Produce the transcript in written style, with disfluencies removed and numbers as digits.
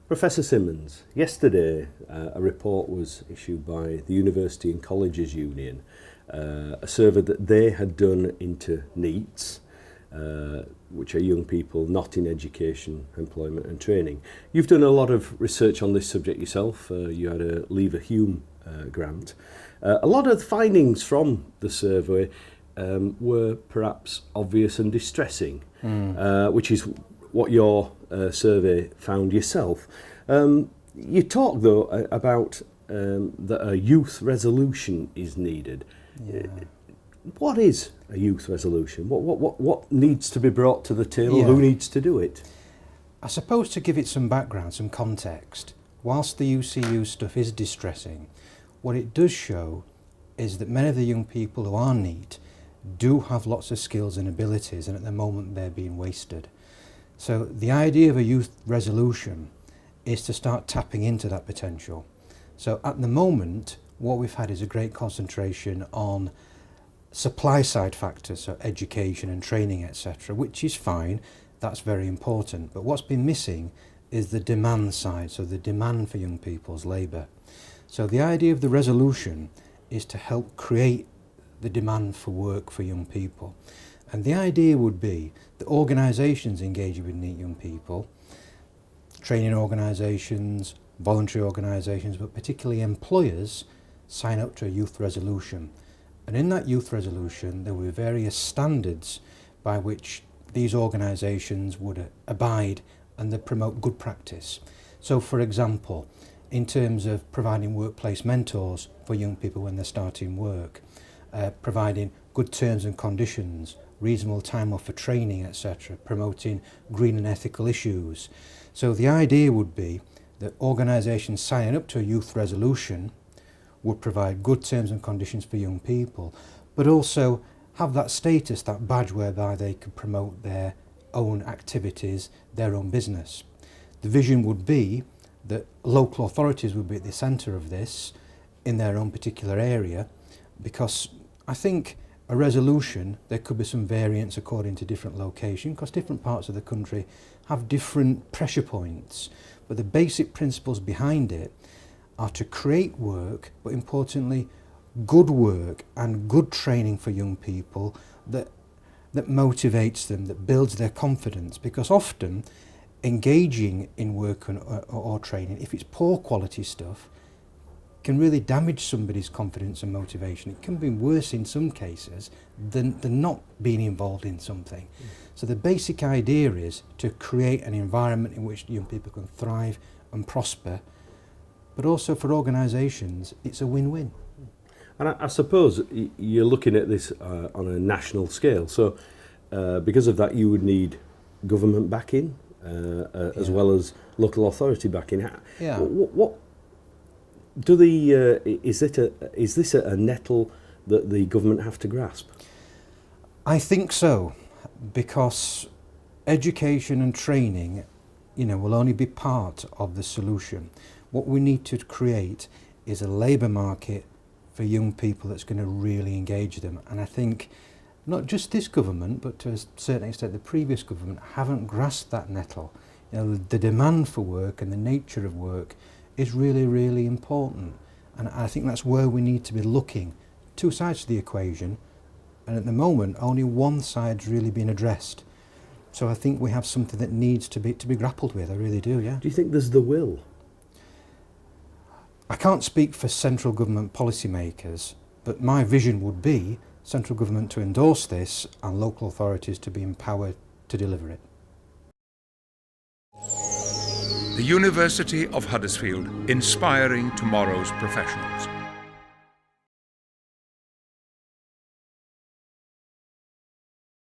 Professor Simmons, yesterday a report was issued by the University and Colleges Union, a survey that they had done into NEETs, which are young people not in education, employment and training. You've done a lot of research on this subject yourself. You had a Leave a Hume grant. A lot of the findings from the survey were perhaps obvious and distressing, which is what your survey found yourself. You talk though about that a youth resolution is needed. Yeah. What is a youth resolution? What needs to be brought to the table? Who needs to do it? I suppose to give it some background, some context, whilst the UCU stuff is distressing, what it does show is that many of the young people who are NEET do have lots of skills and abilities, and at the moment they're being wasted. So the idea of a youth resolution is to start tapping into that potential. So at the moment, what we've had is a great concentration on supply side factors, so education and training, etc., which is fine, that's very important. But what's been missing is the demand side, so the demand for young people's labour. So the idea of the resolution is to help create the demand for work for young people. And the idea would be that organisations engaging with NEET young people, training organisations, voluntary organisations, but particularly employers, sign up to a youth resolution. And in that youth resolution there will be various standards by which these organisations would abide and they promote good practice. So for example, in terms of providing workplace mentors for young people when they're starting work, providing good terms and conditions, reasonable time off for training, etc., promoting green and ethical issues. So the idea would be that organisations signing up to a youth resolution would provide good terms and conditions for young people, but also have that status, that badge whereby they could promote their own activities, their own business. The vision would be that local authorities would be at the centre of this in their own particular area, because I think a resolution, there could be some variance according to different locations, because different parts of the country have different pressure points. But the basic principles behind it are to create work, but importantly, good work and good training for young people that motivates them, that builds their confidence. Because often, engaging in work or training, if it's poor quality stuff, can really damage somebody's confidence and motivation. It can be worse in some cases than not being involved in something. So the basic idea is to create an environment in which young people can thrive and prosper, but also for organisations it's a win-win. And I suppose you're looking at this on a national scale, so because of that you would need government backing as well as local authority backing. What do is this a nettle that the government have to grasp? I think so, because education and training, will only be part of the solution. What we need to create is a labour market for young people that's going to really engage them. And I think not just this government, but to a certain extent the previous government haven't grasped that nettle. The demand for work and the nature of work is really, really important. And I think that's where we need to be looking. Two sides to the equation, and at the moment only one side's really been addressed. So I think we have something that needs to be grappled with, I really do, yeah. Do you think there's the will? I can't speak for central government policymakers, but my vision would be central government to endorse this and local authorities to be empowered to deliver it. The University of Huddersfield, inspiring tomorrow's professionals.